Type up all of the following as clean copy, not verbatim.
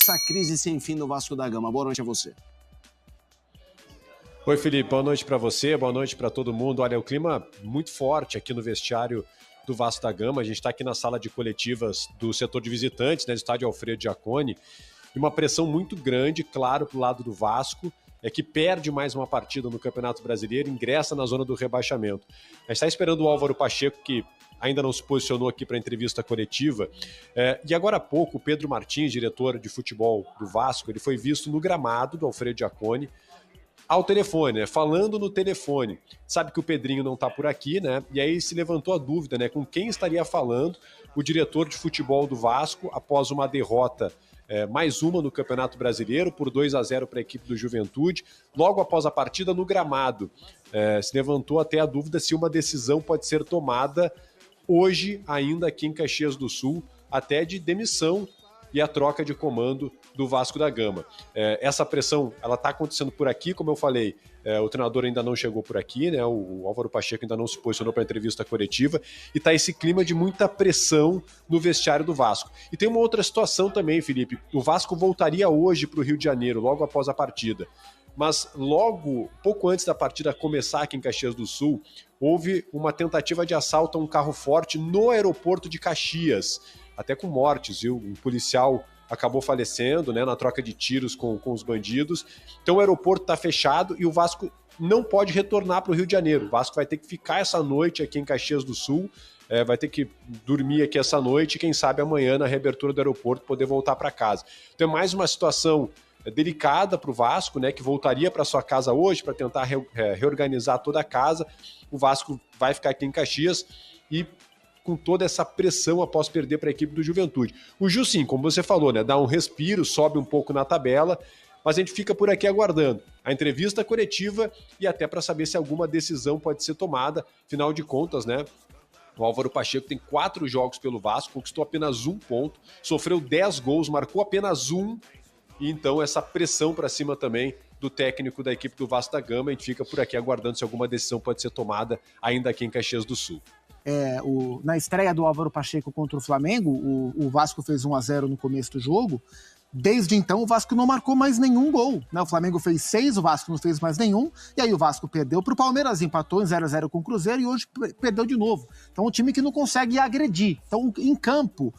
essa crise sem fim do Vasco da Gama. Boa noite a você. Oi, Felipe, boa noite para você, boa noite para todo mundo. Olha, o clima muito forte aqui no vestiário do Vasco da Gama. A gente está aqui na sala de coletivas do setor de visitantes, né, do estádio Alfredo Jaconi, e uma pressão muito grande, claro, para o lado do Vasco, que perde mais uma partida no Campeonato Brasileiro, ingressa na zona do rebaixamento. A gente está esperando o Álvaro Pacheco, que ainda não se posicionou aqui para a entrevista coletiva. E agora há pouco, o Pedro Martins, diretor de futebol do Vasco, ele foi visto no gramado do Alfredo Jaconi, ao telefone, né? Falando no telefone. Sabe que o Pedrinho não está por aqui, né? E aí se levantou a dúvida, né? Com quem estaria falando o diretor de futebol do Vasco após uma derrota, mais uma no Campeonato Brasileiro, por 2-0 para a equipe do Juventude. Logo após a partida no gramado, se levantou até a dúvida se uma decisão pode ser tomada hoje, ainda aqui em Caxias do Sul, até de demissão e a troca de comando do Vasco da Gama. Essa pressão, ela está acontecendo por aqui, como eu falei, o treinador ainda não chegou por aqui, né? O Álvaro Pacheco ainda não se posicionou para a entrevista coletiva, e está esse clima de muita pressão no vestiário do Vasco. E tem uma outra situação também, Felipe, o Vasco voltaria hoje para o Rio de Janeiro, logo após a partida, mas logo, pouco antes da partida começar aqui em Caxias do Sul, houve uma tentativa de assalto a um carro forte no aeroporto de Caxias, até com mortes, viu? Um policial acabou falecendo, né, na troca de tiros com os bandidos. Então o aeroporto está fechado e o Vasco não pode retornar para o Rio de Janeiro. O Vasco vai ter que ficar essa noite aqui em Caxias do Sul, vai ter que dormir aqui essa noite e quem sabe amanhã na reabertura do aeroporto poder voltar para casa. Então é mais uma situação delicada para o Vasco, né, que voltaria para sua casa hoje para tentar reorganizar toda a casa. O Vasco vai ficar aqui em Caxias e com toda essa pressão após perder para a equipe do Juventude. O Ju, sim, como você falou, né, dá um respiro, sobe um pouco na tabela, mas a gente fica por aqui aguardando a entrevista coletiva e até para saber se alguma decisão pode ser tomada. Afinal de contas, né, o Álvaro Pacheco tem 4 jogos pelo Vasco, conquistou apenas 1 ponto, sofreu 10 gols, marcou apenas 1, e então essa pressão para cima também do técnico da equipe do Vasco da Gama. A gente fica por aqui aguardando se alguma decisão pode ser tomada ainda aqui em Caxias do Sul. Na estreia do Álvaro Pacheco contra o Flamengo, o Vasco fez 1-0 no começo do jogo. Desde então, o Vasco não marcou mais nenhum gol, né? O Flamengo fez 6, o Vasco não fez mais nenhum, e aí o Vasco perdeu para o Palmeiras, empatou em 0-0 com o Cruzeiro e hoje perdeu de novo. Então, um time que não consegue agredir. Então, em campo,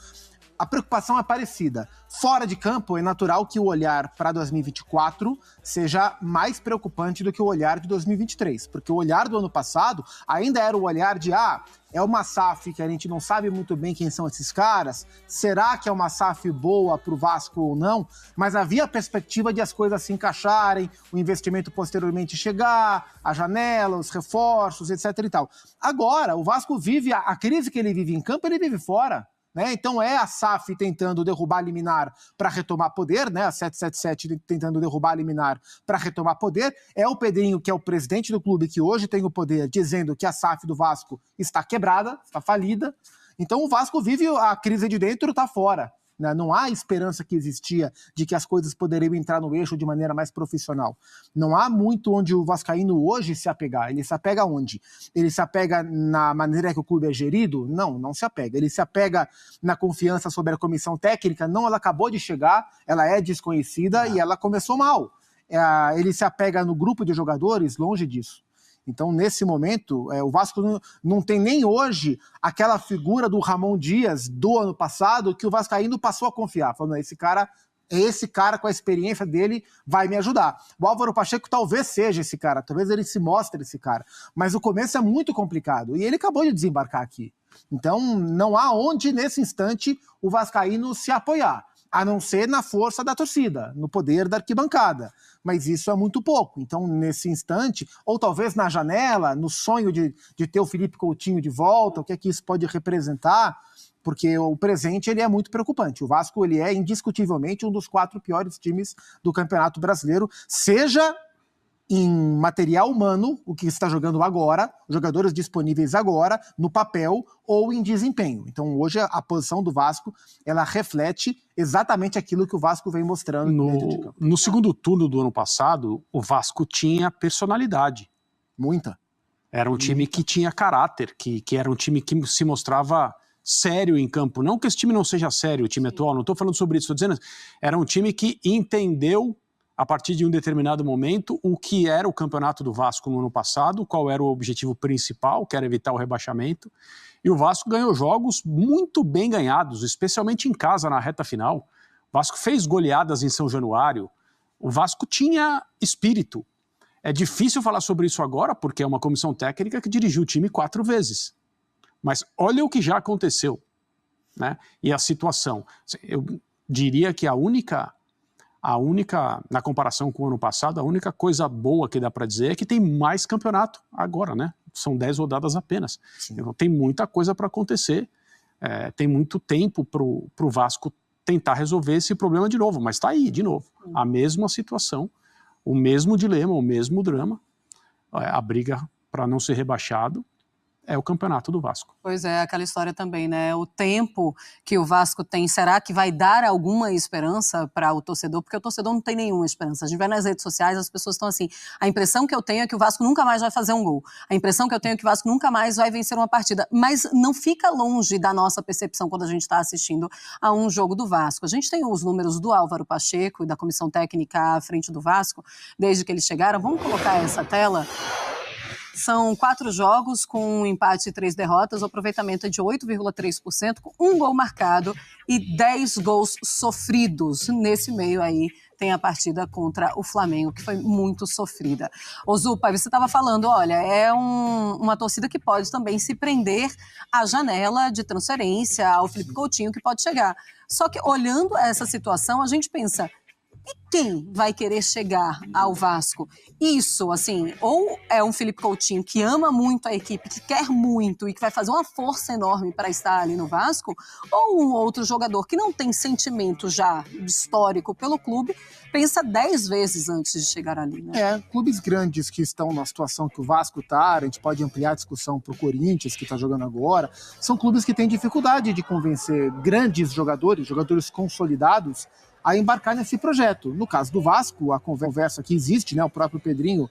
a preocupação é parecida. Fora de campo, é natural que o olhar para 2024 seja mais preocupante do que o olhar de 2023, porque o olhar do ano passado ainda era o olhar de é uma SAF que a gente não sabe muito bem quem são esses caras, será que é uma SAF boa para o Vasco ou não? Mas havia a perspectiva de as coisas se encaixarem, o investimento posteriormente chegar, a janela, os reforços, etc e tal. Agora, o Vasco vive, a crise que ele vive em campo, ele vive fora. Né? Então é a SAF tentando derrubar a liminar para retomar poder, né? A 777 tentando derrubar a liminar para retomar poder, é o Pedrinho, que é o presidente do clube, que hoje tem o poder, dizendo que a SAF do Vasco está quebrada, está falida. Então o Vasco vive a crise de dentro, está fora. Né? Não há esperança que existia de que as coisas poderiam entrar no eixo de maneira mais profissional. Não há muito onde o vascaíno hoje se apegar. Ele se apega onde? Ele se apega na maneira que o clube é gerido? Não se apega. Ele se apega na confiança sobre a comissão técnica? Não, ela acabou de chegar, ela é desconhecida e ela começou mal. Ele se apega no grupo de jogadores? Longe disso. Então, nesse momento, o Vasco não tem nem hoje aquela figura do Ramon Dias do ano passado que o vascaíno passou a confiar, falando, esse cara com a experiência dele vai me ajudar. O Álvaro Pacheco talvez seja esse cara, talvez ele se mostre esse cara, mas o começo é muito complicado e ele acabou de desembarcar aqui. Então, não há onde, nesse instante, o vascaíno se apoiar, a não ser na força da torcida, no poder da arquibancada. Mas isso é muito pouco. Então, nesse instante, ou talvez na janela, no sonho de ter o Felipe Coutinho de volta, o que é que isso pode representar, porque o presente ele é muito preocupante. O Vasco ele é indiscutivelmente um dos 4 piores times do Campeonato Brasileiro, seja em material humano, o que está jogando agora, jogadores disponíveis agora, no papel ou em desempenho. Então hoje a posição do Vasco, ela reflete exatamente aquilo que o Vasco vem mostrando dentro de campo. No segundo turno do ano passado, o Vasco tinha personalidade. Muita. Era um time que tinha caráter, que era um time que se mostrava sério em campo. Não que esse time não seja sério, o time atual, não estou falando sobre isso, estou dizendo, era um time que entendeu, a partir de um determinado momento, o que era o campeonato do Vasco no ano passado, qual era o objetivo principal, que era evitar o rebaixamento, e o Vasco ganhou jogos muito bem ganhados, especialmente em casa, na reta final. O Vasco fez goleadas em São Januário, o Vasco tinha espírito. É difícil falar sobre isso agora, porque é uma comissão técnica que dirigiu o time 4 vezes. Mas olha o que já aconteceu, né? E a situação. Eu diria que a única, na comparação com o ano passado, a única coisa boa que dá para dizer é que tem mais campeonato agora, né? São 10 rodadas apenas. Então tem muita coisa para acontecer, tem muito tempo para o Vasco tentar resolver esse problema de novo, mas está aí, de novo, a mesma situação, o mesmo dilema, o mesmo drama, a briga para não ser rebaixado, é o campeonato do Vasco. Pois é, aquela história também, né? O tempo que o Vasco tem, será que vai dar alguma esperança para o torcedor? Porque o torcedor não tem nenhuma esperança. A gente vai nas redes sociais, as pessoas estão assim, a impressão que eu tenho é que o Vasco nunca mais vai fazer um gol. A impressão que eu tenho é que o Vasco nunca mais vai vencer uma partida. Mas não fica longe da nossa percepção quando a gente está assistindo a um jogo do Vasco. A gente tem os números do Álvaro Pacheco e da comissão técnica à frente do Vasco, desde que eles chegaram. Vamos colocar essa tela? São 4 jogos com um empate e 3 derrotas, o aproveitamento é de 8,3%, com 1 gol marcado e 10 gols sofridos. Nesse meio aí tem a partida contra o Flamengo, que foi muito sofrida. Ô Zupa, você estava falando, olha, é uma torcida que pode também se prender à janela de transferência, ao Felipe Coutinho, que pode chegar. Só que olhando essa situação, a gente pensa... E quem vai querer chegar ao Vasco? Isso, assim, ou é um Felipe Coutinho que ama muito a equipe, que quer muito e que vai fazer uma força enorme para estar ali no Vasco, ou um outro jogador que não tem sentimento já histórico pelo clube, pensa 10 vezes antes de chegar ali, né? Clubes grandes que estão na situação que o Vasco está, a gente pode ampliar a discussão para o Corinthians, que está jogando agora, são clubes que têm dificuldade de convencer grandes jogadores consolidados, a embarcar nesse projeto. No caso do Vasco, a conversa que existe, né, o próprio Pedrinho,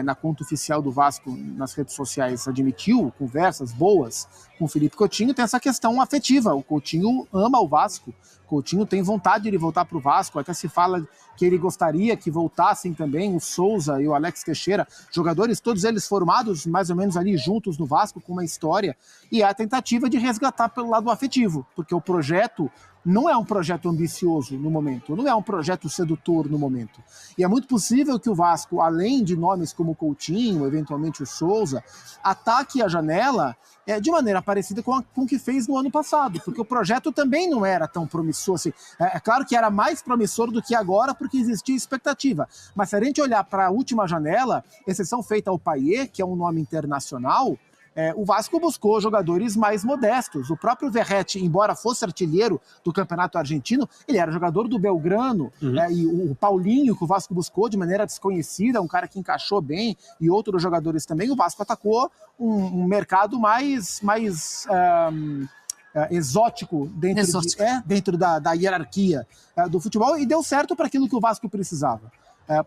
na conta oficial do Vasco nas redes sociais, admitiu conversas boas com o Felipe Coutinho, tem essa questão afetiva. O Coutinho ama o Vasco, o Coutinho tem vontade de voltar para o Vasco, até se fala que ele gostaria que voltassem também o Souza e o Alex Teixeira, jogadores, todos eles formados mais ou menos ali juntos no Vasco, com uma história, e a tentativa de resgatar pelo lado afetivo, porque o projeto não é um projeto ambicioso no momento, não é um projeto sedutor no momento. E é muito possível que o Vasco, além de nomes como o Coutinho, eventualmente o Souza, ataque a janela de maneira parecida com o que fez no ano passado, porque o projeto também não era tão promissor assim. É claro que era mais promissor do que agora, porque existia expectativa. Mas se a gente olhar para a última janela, exceção feita ao Payet, que é um nome internacional, o Vasco buscou jogadores mais modestos. O próprio Verratti, embora fosse artilheiro do Campeonato Argentino, ele era jogador do Belgrano, e o Paulinho, que o Vasco buscou de maneira desconhecida, um cara que encaixou bem, e outros jogadores também, o Vasco atacou um mercado mais exótico dentro da hierarquia do futebol, e deu certo para aquilo que o Vasco precisava.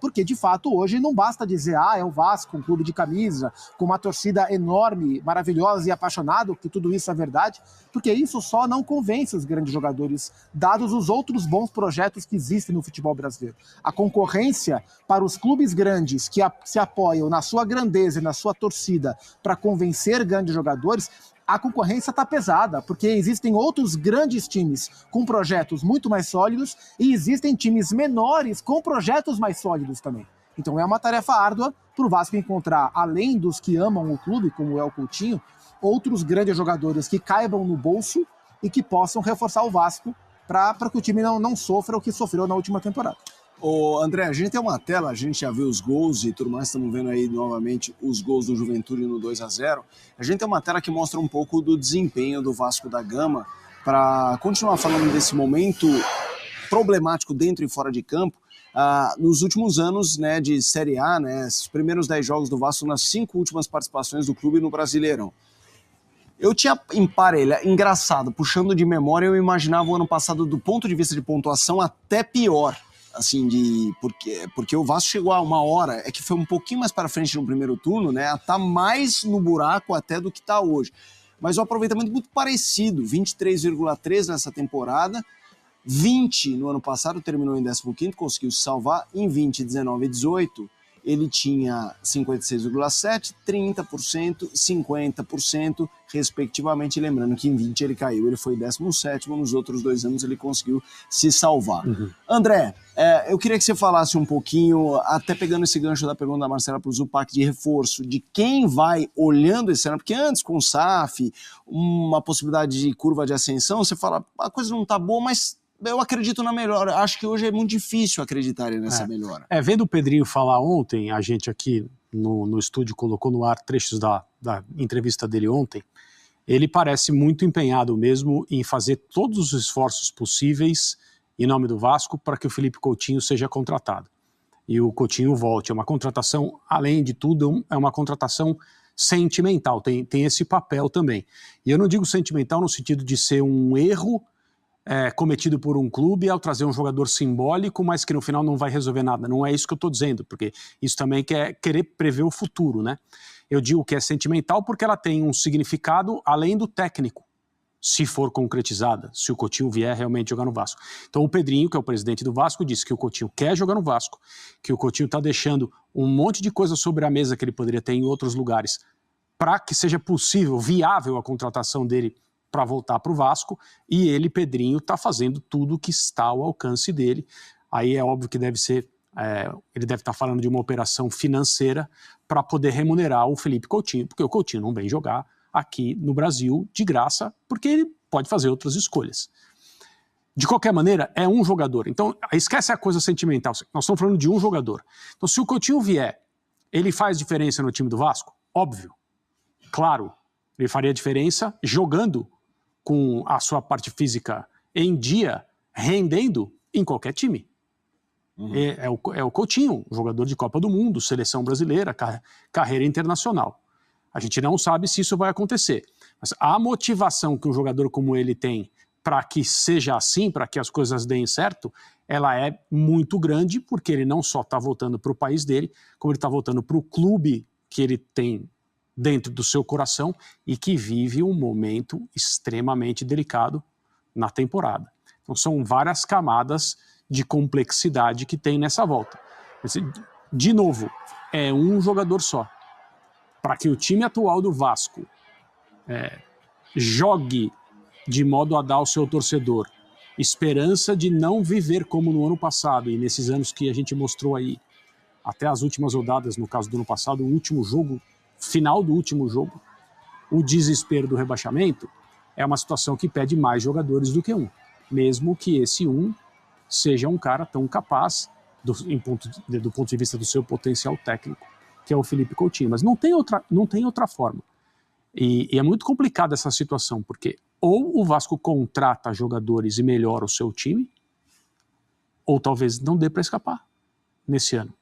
Porque, de fato, hoje não basta dizer é o Vasco, um clube de camisa, com uma torcida enorme, maravilhosa e apaixonada, que tudo isso é verdade, porque isso só não convence os grandes jogadores, dados os outros bons projetos que existem no futebol brasileiro. A concorrência para os clubes grandes que se apoiam na sua grandeza e na sua torcida para convencer grandes jogadores, a concorrência está pesada, porque existem outros grandes times com projetos muito mais sólidos e existem times menores com projetos mais sólidos também. Então é uma tarefa árdua para o Vasco encontrar, além dos que amam o clube, como é o Coutinho, outros grandes jogadores que caibam no bolso e que possam reforçar o Vasco para que o time não sofra o que sofreu na última temporada. Ô, André, a gente tem uma tela, a gente já viu os gols e tudo mais, estamos vendo aí novamente os gols do Juventude no 2-0. A gente tem uma tela que mostra um pouco do desempenho do Vasco da Gama, para continuar falando desse momento problemático dentro e fora de campo. Nos últimos anos, né, de Série A, né, os primeiros 10 jogos do Vasco nas 5 últimas participações do clube no Brasileirão. Eu tinha engraçado, puxando de memória, eu imaginava o ano passado, do ponto de vista de pontuação, até pior. Assim, porque o Vasco chegou a uma hora, que foi um pouquinho mais para frente no primeiro turno, né, a tá mais no buraco até do que tá hoje. mas um aproveitamento muito parecido, 23,3 nessa temporada, 20 no ano passado, terminou em 15º, conseguiu se salvar, em 20, 19 e 18, ele tinha 56,7%, 30%, 50%, respectivamente, lembrando que em 20 ele caiu, ele foi 17º, nos outros 2 anos ele conseguiu se salvar. André, eu queria que você falasse um pouquinho, até pegando esse gancho da pergunta da Marcela para o Zupac, de reforço, de quem vai olhando esse ano, porque antes com o SAF, uma possibilidade de curva de ascensão, você fala, a coisa não está boa, mas eu acredito na melhora. Acho que hoje é muito difícil acreditar nessa melhora. Vendo o Pedrinho falar ontem, a gente aqui no estúdio colocou no ar trechos da entrevista dele ontem, ele parece muito empenhado mesmo em fazer todos os esforços possíveis em nome do Vasco para que o Felipe Coutinho seja contratado. E o Coutinho volte. É uma contratação, além de tudo, é uma contratação sentimental, tem esse papel também. E eu não digo sentimental no sentido de ser um erro cometido por um clube ao trazer um jogador simbólico, mas que no final não vai resolver nada. Não é isso que eu estou dizendo, porque isso também é querer prever o futuro, né? Eu digo que é sentimental porque ela tem um significado além do técnico, se for concretizada, se o Coutinho vier realmente jogar no Vasco. Então o Pedrinho, que é o presidente do Vasco, disse que o Coutinho quer jogar no Vasco, que o Coutinho está deixando um monte de coisa sobre a mesa que ele poderia ter em outros lugares para que seja possível, viável a contratação dele para voltar para o Vasco, e ele, Pedrinho, está fazendo tudo o que está ao alcance dele. Aí é óbvio que deve ser, ele deve estar falando de uma operação financeira para poder remunerar o Felipe Coutinho, porque o Coutinho não vem jogar aqui no Brasil de graça, porque ele pode fazer outras escolhas. De qualquer maneira, é um jogador. Então, esquece a coisa sentimental. Nós estamos falando de um jogador. Então, se o Coutinho vier, ele faz diferença no time do Vasco? Óbvio. Claro, ele faria diferença jogando com a sua parte física em dia, rendendo em qualquer time. É o Coutinho, jogador de Copa do Mundo, seleção brasileira, carreira internacional. A gente não sabe se isso vai acontecer. Mas a motivação que um jogador como ele tem para que seja assim, para que as coisas deem certo, ela é muito grande, porque ele não só está voltando para o país dele, como ele está voltando para o clube que ele tem dentro do seu coração e que vive um momento extremamente delicado na temporada. Então são várias camadas de complexidade que tem nessa volta. De novo, é um jogador só. Para que o time atual do Vasco jogue de modo a dar ao seu torcedor esperança de não viver como no ano passado e nesses anos que a gente mostrou aí, até as últimas rodadas, no caso do ano passado, o último jogo, final do último jogo, o desespero do rebaixamento, é uma situação que pede mais jogadores do que um, mesmo que esse um seja um cara tão capaz do ponto de vista do seu potencial técnico, que é o Felipe Coutinho. Mas não tem outra forma. E é muito complicada essa situação, porque ou o Vasco contrata jogadores e melhora o seu time, ou talvez não dê para escapar nesse ano.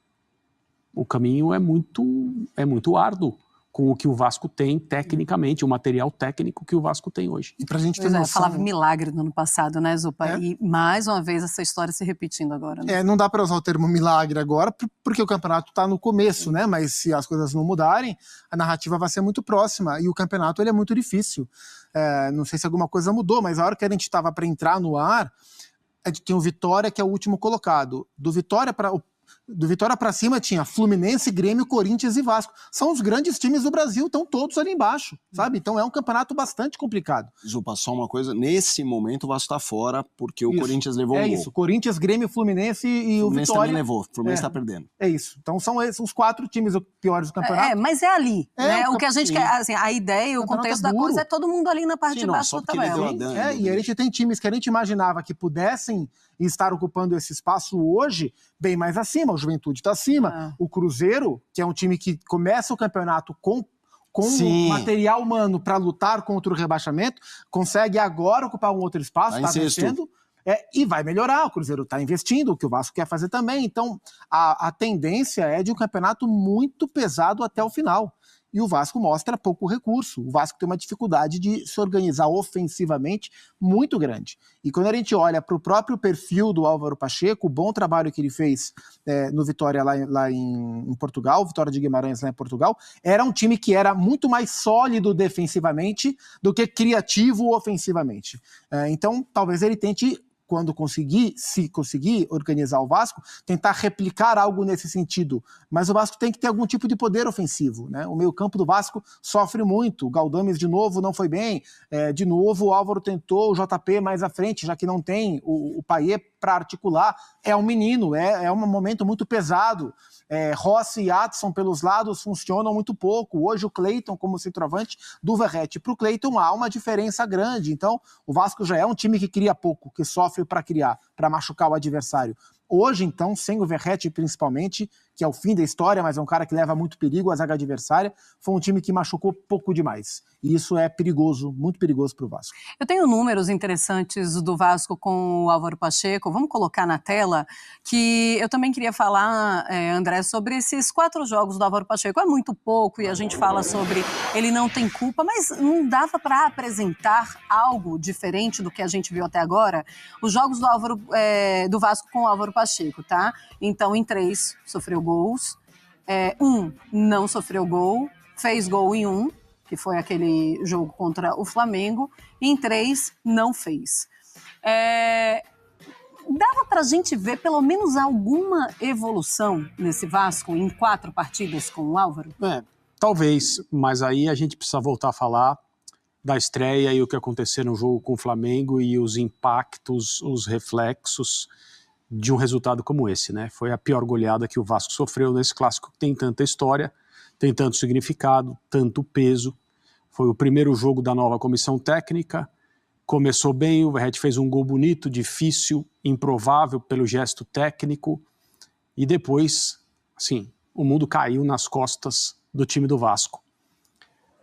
O caminho é muito árduo com o que o Vasco tem tecnicamente, o material técnico que o Vasco tem hoje. E pra gente ter noção... falava milagre no ano passado, né, Zupa? E mais uma vez essa história se repetindo agora. Né? Não dá para usar o termo milagre agora, porque o campeonato está no começo, né? Mas se as coisas não mudarem, a narrativa vai ser muito próxima. E o campeonato ele é muito difícil. Não sei se alguma coisa mudou, mas a hora que a gente estava para entrar no ar, tem o Vitória, que é o último colocado. Do Vitória para cima tinha Fluminense, Grêmio, Corinthians e Vasco. São os grandes times do Brasil, estão todos ali embaixo, sabe? Então é um campeonato bastante complicado. Zupa, só uma coisa, nesse momento o Vasco está fora porque o Corinthians levou um gol. É isso, Corinthians, Grêmio, Fluminense e o Vitória... também levou, o Fluminense está perdendo. É isso, então são esses os 4 times piores do campeonato. Mas é ali, né? O que a gente quer, assim, a ideia, o contexto da coisa é todo mundo ali na parte de baixo da tabela. E a gente tem times que a gente imaginava que pudessem estar ocupando esse espaço hoje, bem mais acima. O Juventude está acima. O Cruzeiro, que é um time que começa o campeonato com material humano para lutar contra o rebaixamento, consegue agora ocupar um outro espaço, está vencendo, e vai melhorar. O Cruzeiro está investindo, o que o Vasco quer fazer também. Então, a tendência é de um campeonato muito pesado até o final. e o Vasco mostra pouco recurso. O Vasco tem uma dificuldade de se organizar ofensivamente muito grande. E quando a gente olha para o próprio perfil do Álvaro Pacheco, o bom trabalho que ele fez no Vitória lá em Portugal, Vitória de Guimarães lá em Portugal, era um time que era muito mais sólido defensivamente do que criativo ofensivamente. Então, talvez ele tente, quando se conseguir organizar o Vasco, tentar replicar algo nesse sentido. Mas o Vasco tem que ter algum tipo de poder ofensivo, né? O meio-campo do Vasco sofre muito. O Galdames, de novo, não foi bem. De novo, o Álvaro tentou o JP mais à frente, já que não tem o Payet para articular. É um menino, é um momento muito pesado. Rossi e Adson pelos lados funcionam muito pouco. Hoje o Cleiton como centroavante do Verratti. Para o Cleiton há uma diferença grande. Então o Vasco já é um time que cria pouco, que sofre para criar, para machucar o adversário. Hoje, então, sem o Verratti principalmente, que é o fim da história, mas é um cara que leva muito perigo à zaga adversária, foi um time que machucou pouco demais. E isso é perigoso, muito perigoso para o Vasco. Eu tenho números interessantes do Vasco com o Álvaro Pacheco, vamos colocar na tela, que eu também queria falar, André, sobre esses 4 jogos do Álvaro Pacheco. É muito pouco e a gente fala sobre ele não tem culpa, mas não dava para apresentar algo diferente do que a gente viu até agora? Os jogos do Vasco com o Álvaro Pacheco, tá? Então, em 3, sofreu gols. 1, não sofreu gol. Fez gol em 1, que foi aquele jogo contra o Flamengo. E em 3, não fez. Dava pra gente ver pelo menos alguma evolução nesse Vasco em 4 partidas com o Álvaro? Talvez, mas aí a gente precisa voltar a falar da estreia e o que aconteceu no jogo com o Flamengo e os impactos, os reflexos de um resultado como esse, né? Foi a pior goleada que o Vasco sofreu nesse clássico que tem tanta história, tem tanto significado, tanto peso. Foi o primeiro jogo da nova comissão técnica, começou bem, o Verratti fez um gol bonito, difícil, improvável pelo gesto técnico, e depois, assim, o mundo caiu nas costas do time do Vasco.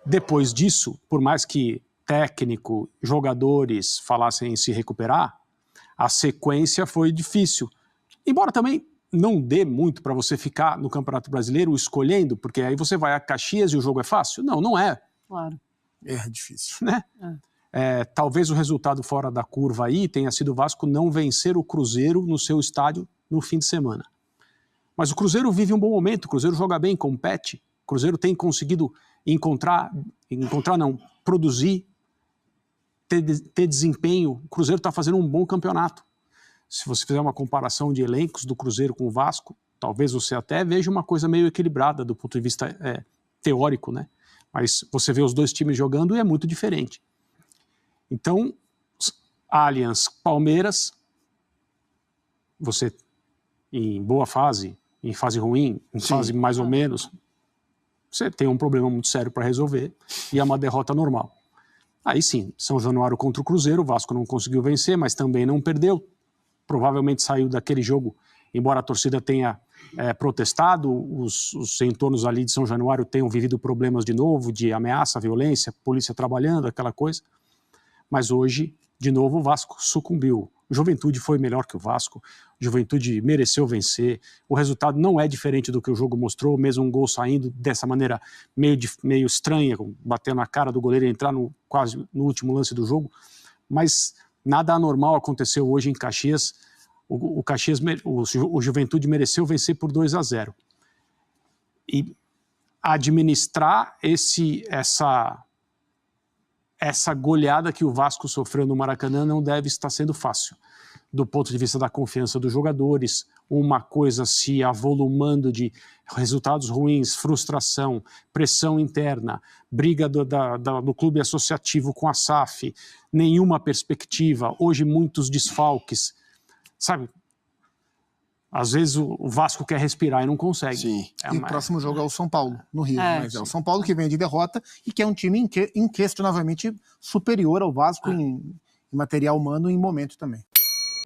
Depois disso, por mais que técnico, jogadores falassem em se recuperar, a sequência foi difícil. Embora também não dê muito para você ficar no Campeonato Brasileiro escolhendo, porque aí você vai a Caxias e o jogo é fácil. Não, não é. Claro. É difícil. Né? Talvez o resultado fora da curva aí tenha sido o Vasco não vencer o Cruzeiro no seu estádio no fim de semana. Mas o Cruzeiro vive um bom momento, o Cruzeiro joga bem, compete. O Cruzeiro tem conseguido produzir, ter desempenho. O Cruzeiro está fazendo um bom campeonato. Se você fizer uma comparação de elencos do Cruzeiro com o Vasco, talvez você até veja uma coisa meio equilibrada do ponto de vista teórico, né? Mas você vê os dois times jogando e é muito diferente. Então, Allianz, Palmeiras, você em boa fase, em fase ruim, em fase mais ou menos, você tem um problema muito sério para resolver e é uma derrota normal. Aí sim, São Januário contra o Cruzeiro, o Vasco não conseguiu vencer, mas também não perdeu. Provavelmente saiu daquele jogo, embora a torcida tenha protestado, os entornos ali de São Januário tenham vivido problemas de novo, de ameaça, violência, polícia trabalhando, aquela coisa. Mas hoje, de novo, o Vasco sucumbiu. Juventude foi melhor que o Vasco, Juventude mereceu vencer, o resultado não é diferente do que o jogo mostrou, mesmo um gol saindo dessa maneira meio estranha, batendo na cara do goleiro e entrar quase no último lance do jogo, mas nada anormal aconteceu hoje em Caxias. O Juventude mereceu vencer por 2-0. E administrar essa goleada que o Vasco sofreu no Maracanã não deve estar sendo fácil, do ponto de vista da confiança dos jogadores, uma coisa se avolumando de resultados ruins, frustração, pressão interna, briga do clube associativo com a SAF, nenhuma perspectiva, hoje muitos desfalques, sabe? Às vezes o Vasco quer respirar e não consegue. Sim. E o próximo jogo é o São Paulo, no Rio. Mas é o São Paulo que vem de derrota e que é um time inquestionavelmente superior ao Vasco em material humano e em momento também.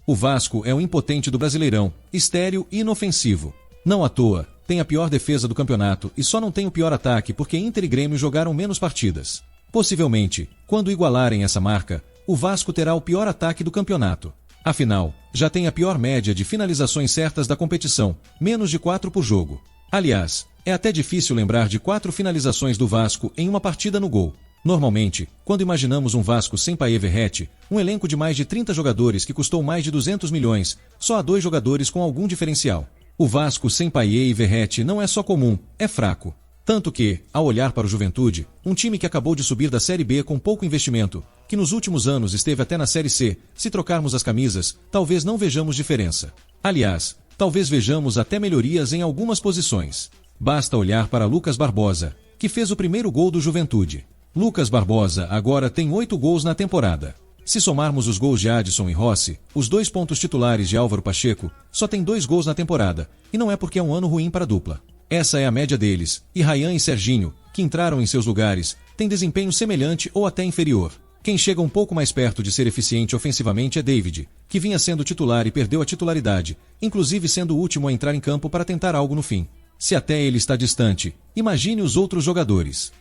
O Vasco é o impotente do Brasileirão, estéril e inofensivo. Não à toa, tem a pior defesa do campeonato e só não tem o pior ataque porque Inter e Grêmio jogaram menos partidas. Possivelmente, quando igualarem essa marca, o Vasco terá o pior ataque do campeonato. Afinal, já tem a pior média de finalizações certas da competição, menos de 4 por jogo. Aliás, é até difícil lembrar de 4 finalizações do Vasco em uma partida no gol. Normalmente, quando imaginamos um Vasco sem Payet e Verratti, um elenco de mais de 30 jogadores que custou mais de 200 milhões, só há 2 jogadores com algum diferencial. O Vasco sem Payet e Verratti não é só comum, é fraco. Tanto que, ao olhar para o Juventude, um time que acabou de subir da Série B com pouco investimento, que nos últimos anos esteve até na Série C, se trocarmos as camisas, talvez não vejamos diferença. Aliás, talvez vejamos até melhorias em algumas posições. Basta olhar para Lucas Barbosa, que fez o primeiro gol do Juventude. Lucas Barbosa agora tem 8 gols na temporada. Se somarmos os gols de Adson e Rossi, os 2 pontos titulares de Álvaro Pacheco, só tem 2 gols na temporada, e não é porque é um ano ruim para a dupla. Essa é a média deles, e Ryan e Serginho, que entraram em seus lugares, têm desempenho semelhante ou até inferior. Quem chega um pouco mais perto de ser eficiente ofensivamente é David, que vinha sendo titular e perdeu a titularidade, inclusive sendo o último a entrar em campo para tentar algo no fim. Se até ele está distante, imagine os outros jogadores.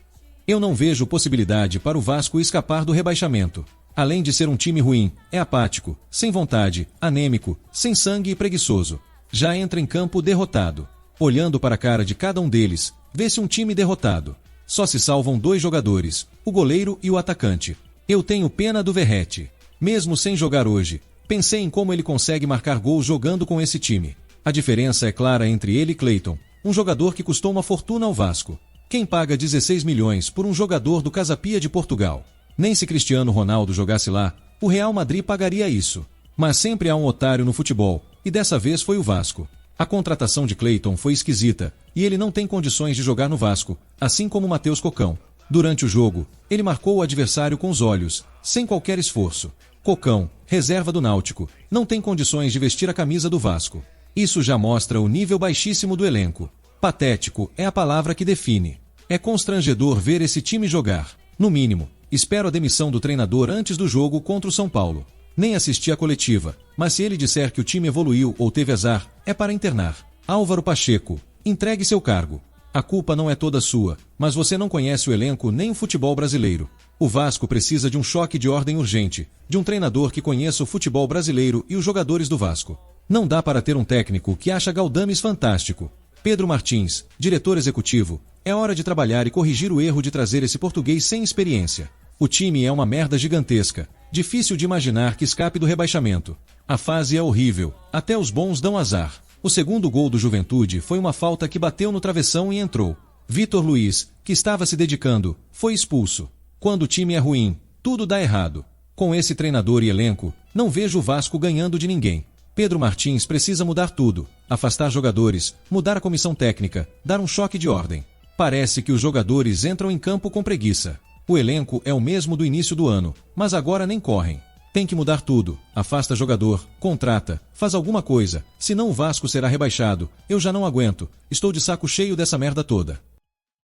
Eu não vejo possibilidade para o Vasco escapar do rebaixamento. Além de ser um time ruim, é apático, sem vontade, anêmico, sem sangue e preguiçoso. Já entra em campo derrotado. Olhando para a cara de cada um deles, vê-se um time derrotado. Só se salvam 2 jogadores, o goleiro e o atacante. Eu tenho pena do Verratti. Mesmo sem jogar hoje, pensei em como ele consegue marcar gols jogando com esse time. A diferença é clara entre ele e Cleiton, um jogador que custou uma fortuna ao Vasco. Quem paga 16 milhões por um jogador do Casa Pia de Portugal? Nem se Cristiano Ronaldo jogasse lá, o Real Madrid pagaria isso. Mas sempre há um otário no futebol, e dessa vez foi o Vasco. A contratação de Cleiton foi esquisita, e ele não tem condições de jogar no Vasco, assim como Matheus Cocão. Durante o jogo, ele marcou o adversário com os olhos, sem qualquer esforço. Cocão, reserva do Náutico, não tem condições de vestir a camisa do Vasco. Isso já mostra o nível baixíssimo do elenco. Patético é a palavra que define. É constrangedor ver esse time jogar. No mínimo, espero a demissão do treinador antes do jogo contra o São Paulo. Nem assisti à coletiva, mas se ele disser que o time evoluiu ou teve azar, é para internar. Álvaro Pacheco, entregue seu cargo. A culpa não é toda sua, mas você não conhece o elenco nem o futebol brasileiro. O Vasco precisa de um choque de ordem urgente, de um treinador que conheça o futebol brasileiro e os jogadores do Vasco. Não dá para ter um técnico que acha Galdames fantástico. Pedro Martins, diretor executivo, é hora de trabalhar e corrigir o erro de trazer esse português sem experiência. O time é uma merda gigantesca. Difícil de imaginar que escape do rebaixamento. A fase é horrível, até os bons dão azar. O segundo gol do Juventude foi uma falta que bateu no travessão e entrou. Vitor Luiz, que estava se dedicando, foi expulso. Quando o time é ruim, tudo dá errado. Com esse treinador e elenco, não vejo o Vasco ganhando de ninguém. Pedro Martins precisa mudar tudo, afastar jogadores, mudar a comissão técnica, dar um choque de ordem. Parece que os jogadores entram em campo com preguiça. O elenco é o mesmo do início do ano, mas agora nem correm. Tem que mudar tudo. Afasta jogador, contrata, faz alguma coisa. Senão o Vasco será rebaixado. Eu já não aguento. Estou de saco cheio dessa merda toda.